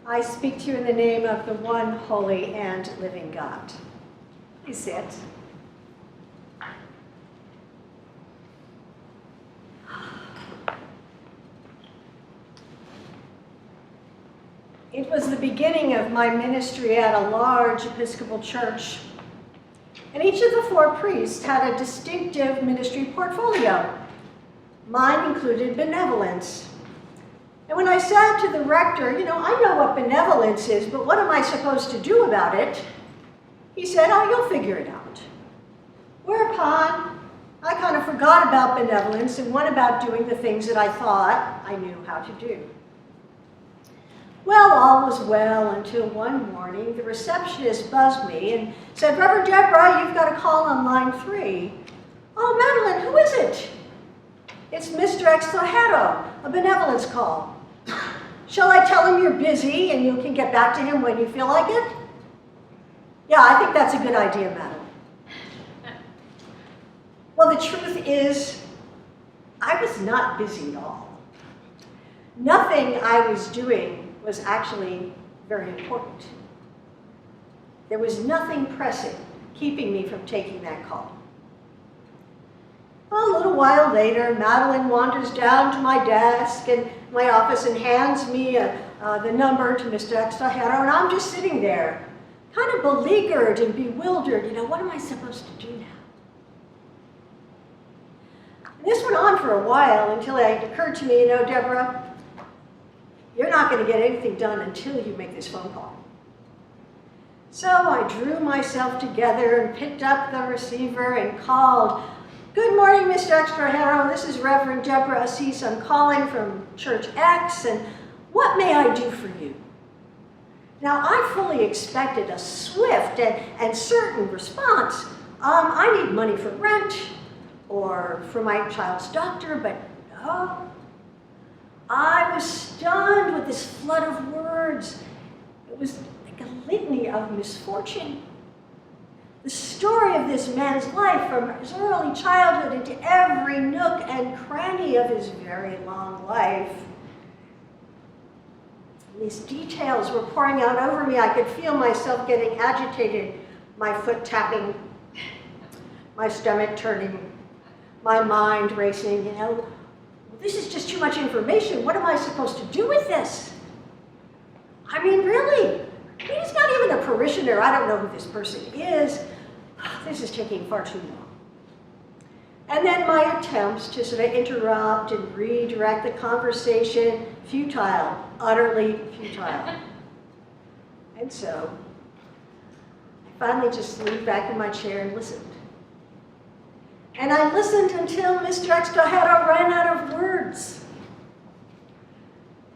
I speak to you in the name of the one holy and living God. Please sit. It was the beginning of my ministry at a large Episcopal church, and each of the four priests had a distinctive ministry portfolio. Mine included benevolence. And when I said to the rector, I know what benevolence is, but what am I supposed to do about it? He said, oh, you'll figure it out. Whereupon, I kind of forgot about benevolence and went about doing the things that I thought I knew how to do. Well, all was well until one morning the receptionist buzzed me and said, Reverend Debra, you've got a call on line 3. Oh, Madeline, who is it? It's Mr. Extranjero, a benevolence call. Shall I tell him you're busy and you can get back to him when you feel like it? Yeah, I think that's a good idea, Madeline. Well, the truth is, I was not busy at all. Nothing I was doing was actually very important. There was nothing pressing keeping me from taking that call. A little while later, Madeline wanders down to my desk in my office and hands me the number to Mr. Extranjero, and I'm just sitting there, kind of beleaguered and bewildered. What am I supposed to do now? And this went on for a while until it occurred to me, Deborah, you're not going to get anything done until you make this phone call. So I drew myself together and picked up the receiver and called. Good morning, Mr. Extranjero. This is Reverend Debra Asis. I'm calling from Church X, and what may I do for you? Now, I fully expected a swift and certain response. I need money for rent or for my child's doctor, but no. I was stunned with this flood of words. It was like a litany of misfortune. The story of this man's life from his early childhood into every nook and cranny of his very long life. These details were pouring out over me. I could feel myself getting agitated, my foot tapping, my stomach turning, my mind racing. This is just too much information. What am I supposed to do with this? I mean, really? He's not even a parishioner. I don't know who this person is. This is taking far too long. And then my attempts to sort of interrupt and redirect the conversation, futile, utterly futile. And so I finally just leaned back in my chair and listened. And I listened until Mr. Extranjero ran out of words.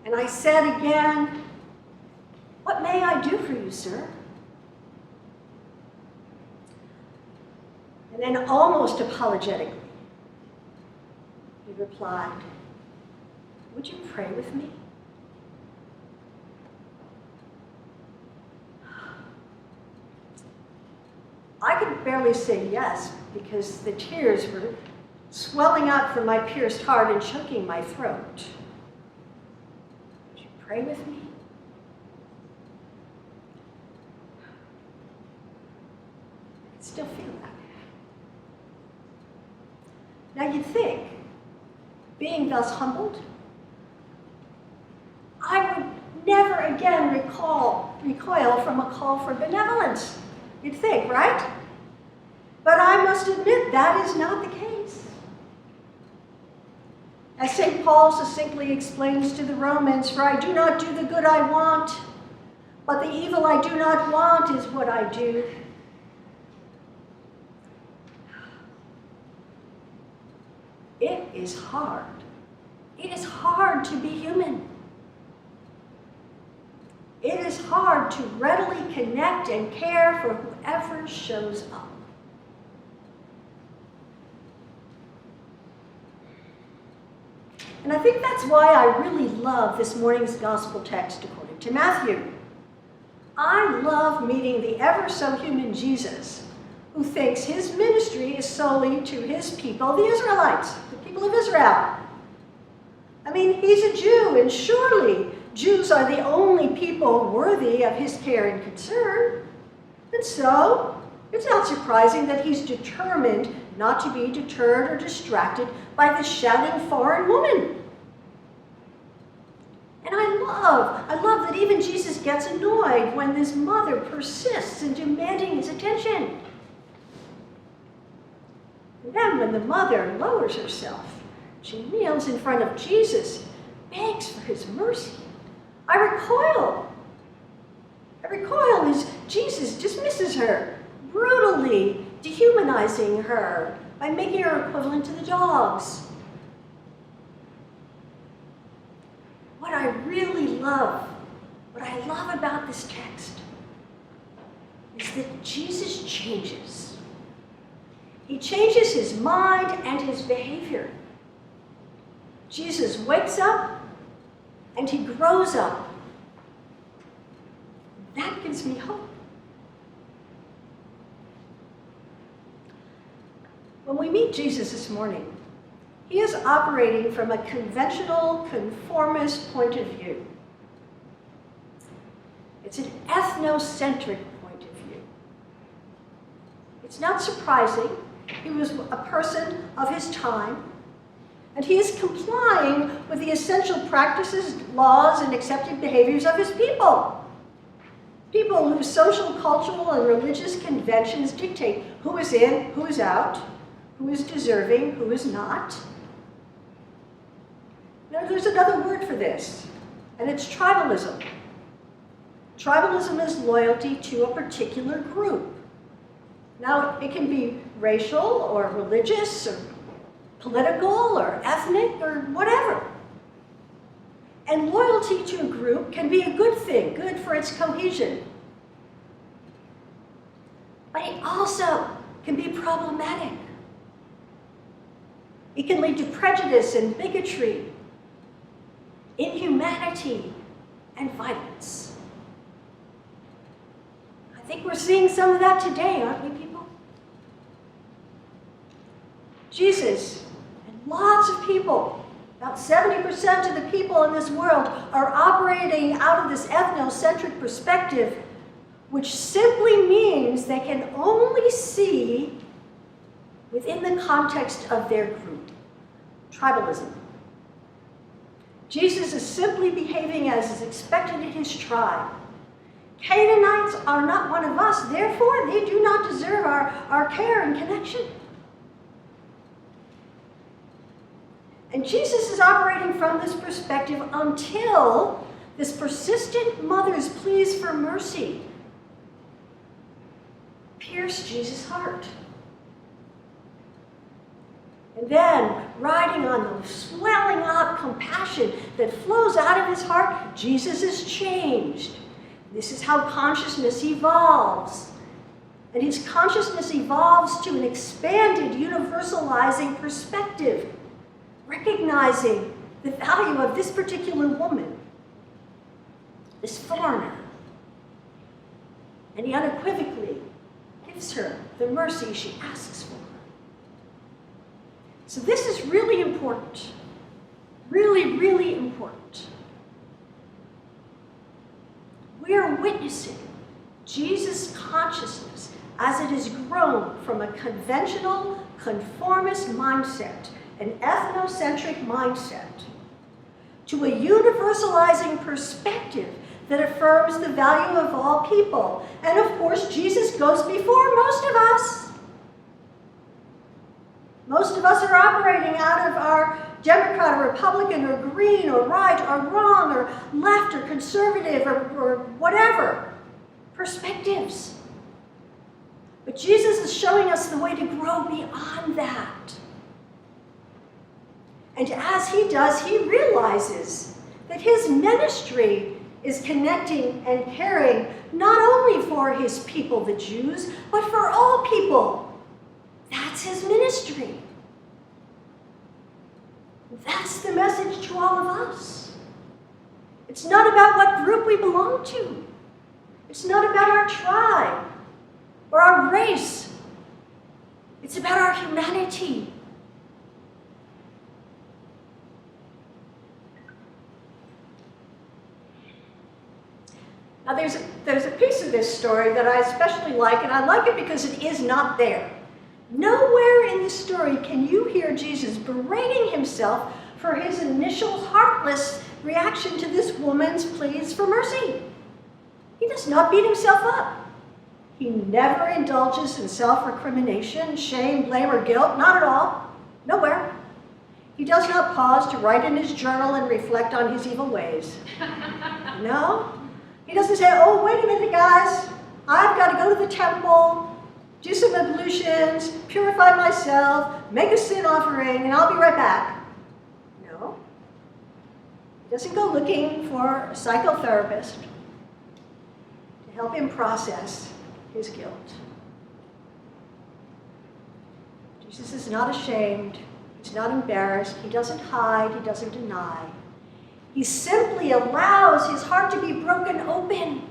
And I said again, what may I do for you, sir? And then almost apologetically, he replied, would you pray with me? I could barely say yes because the tears were swelling up from my pierced heart and choking my throat. Would you pray with me? I can still feel that. Now you'd think, being thus humbled, I would never again recoil from a call for benevolence. You'd think, right? But I must admit that is not the case. As St. Paul succinctly explains to the Romans, for I do not do the good I want, but the evil I do not want is what I do. It is hard. It is hard to be human. It is hard to readily connect and care for whoever shows up. And I think that's why I really love this morning's gospel text according to Matthew. I love meeting the ever-so-human Jesus, who thinks his ministry is solely to his people, the Israelites, the people of Israel. I mean, he's a Jew, and surely Jews are the only people worthy of his care and concern. And so, it's not surprising that he's determined not to be deterred or distracted by this shouting foreign woman. And I love that even Jesus gets annoyed when this mother persists in demanding his attention. And then when the mother lowers herself, she kneels in front of Jesus, begs for his mercy. I recoil as Jesus dismisses her, brutally dehumanizing her by making her equivalent to the dogs. What I love about this text is that Jesus changes. He changes his mind and his behavior. Jesus wakes up and he grows up. That gives me hope. When we meet Jesus this morning, he is operating from a conventional, conformist point of view. It's an ethnocentric point of view. It's not surprising. He was a person of his time, and he is complying with the essential practices, laws, and accepted behaviors of his people. People whose social, cultural, and religious conventions dictate who is in, who is out, who is deserving, who is not. Now, there's another word for this, and it's tribalism. Tribalism is loyalty to a particular group. Now, it can be racial or religious or political or ethnic or whatever. And loyalty to a group can be a good thing, good for its cohesion. But it also can be problematic. It can lead to prejudice and bigotry, inhumanity, and violence. I think we're seeing some of that today, aren't we, people? Jesus and lots of people, about 70% of the people in this world, are operating out of this ethnocentric perspective, which simply means they can only see within the context of their group. Tribalism. Jesus is simply behaving as is expected in his tribe. Canaanites are not one of us, therefore they do not deserve our care and connection. And Jesus is operating from this perspective until this persistent mother's pleas for mercy pierce Jesus' heart. And then, riding on the swelling up compassion that flows out of his heart, Jesus is changed. This is how consciousness evolves. And his consciousness evolves to an expanded, universalizing perspective, recognizing the value of this particular woman, this foreigner. And he unequivocally gives her the mercy she asks for. So this is really important. Really, really important. We are witnessing Jesus' consciousness as it has grown from a conventional, conformist mindset, an ethnocentric mindset, to a universalizing perspective that affirms the value of all people. And of course, Jesus goes before most of us. Most of us are operating out of our Democrat or Republican or green or right or wrong or left or conservative or whatever perspectives. But Jesus is showing us the way to grow beyond that. And as he does, he realizes that his ministry is connecting and caring not only for his people, the Jews, but for all people. That's his ministry. That's the message to all of us. It's not about what group we belong to. It's not about our tribe or our race. It's about our humanity. Now there's a piece of this story that I especially like, and I like it because it is not there. Nowhere in the story can you hear Jesus berating himself for his initial heartless reaction to this woman's pleas for mercy. He does not beat himself up. He never indulges in self-recrimination, shame, blame, or guilt. Not at all. Nowhere. He does not pause to write in his journal and reflect on his evil ways. No. He doesn't say, oh, wait a minute, guys. I've got to go to the temple, do some ablutions, purify myself, make a sin offering, and I'll be right back. No. He doesn't go looking for a psychotherapist to help him process his guilt. Jesus is not ashamed. He's not embarrassed. He doesn't hide. He doesn't deny. He simply allows his heart to be broken open.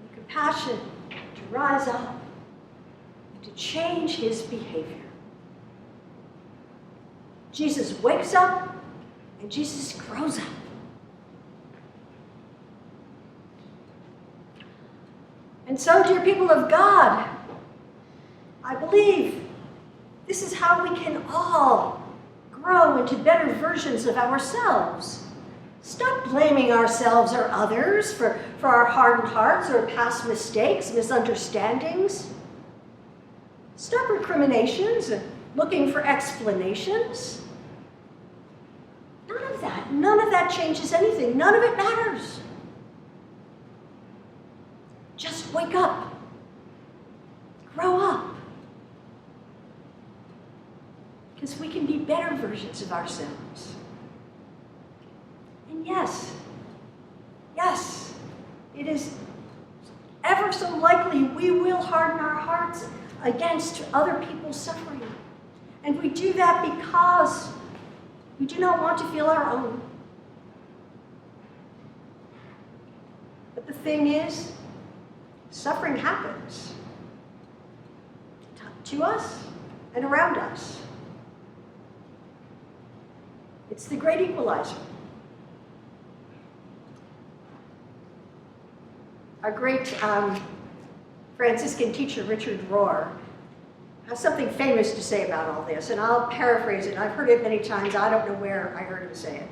The compassion to rise up and to change his behavior. Jesus wakes up and Jesus grows up. And so, dear people of God, I believe this is how we can all grow into better versions of ourselves. Stop blaming ourselves or others for our hardened hearts or past mistakes, misunderstandings. Stop recriminations and looking for explanations. None of that changes anything. None of it matters. Just wake up. Grow up. Because we can be better versions of ourselves. And yes, it is ever so likely we will harden our hearts against other people's suffering. And we do that because we do not want to feel our own. But the thing is, suffering happens to us and around us. It's the great equalizer. Our great Franciscan teacher, Richard Rohr, has something famous to say about all this, and I'll paraphrase it. I've heard it many times. I don't know where I heard him say it.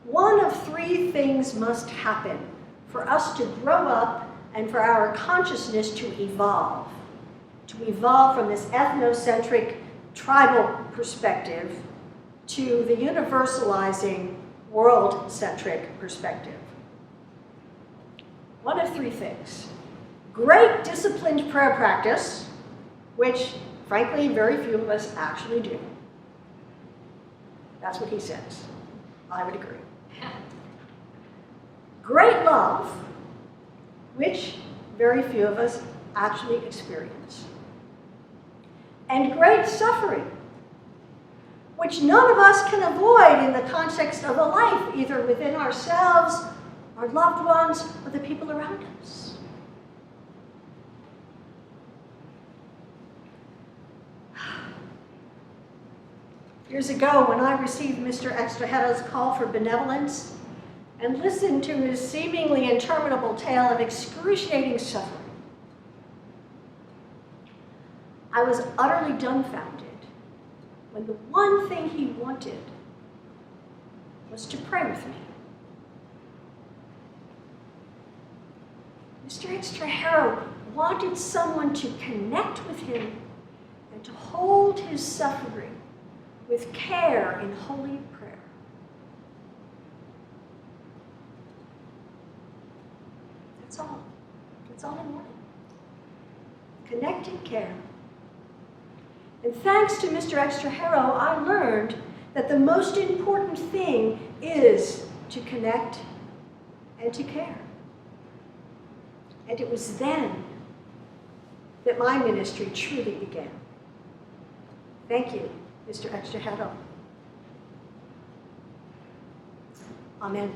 One of three things must happen for us to grow up and for our consciousness to evolve from this ethnocentric, tribal perspective to the universalizing, world-centric perspective. One of three things. Great disciplined prayer practice, which, frankly, very few of us actually do. That's what he says. I would agree. Great love, which very few of us actually experience. And great suffering, which none of us can avoid in the context of a life, either within ourselves, our loved ones, or the people around us. Years ago, when I received Mr. Extrahedo's call for benevolence and listened to his seemingly interminable tale of excruciating suffering, I was utterly dumbfounded when the one thing he wanted was to pray with me. Mr. Extrahero wanted someone to connect with him and to hold his suffering with care in holy prayer. That's all. That's all I wanted. Connected care. And thanks to Mr. Extrahero, I learned that the most important thing is to connect and to care. And it was then that my ministry truly began. Thank you, Mr. Extrahero. Amen.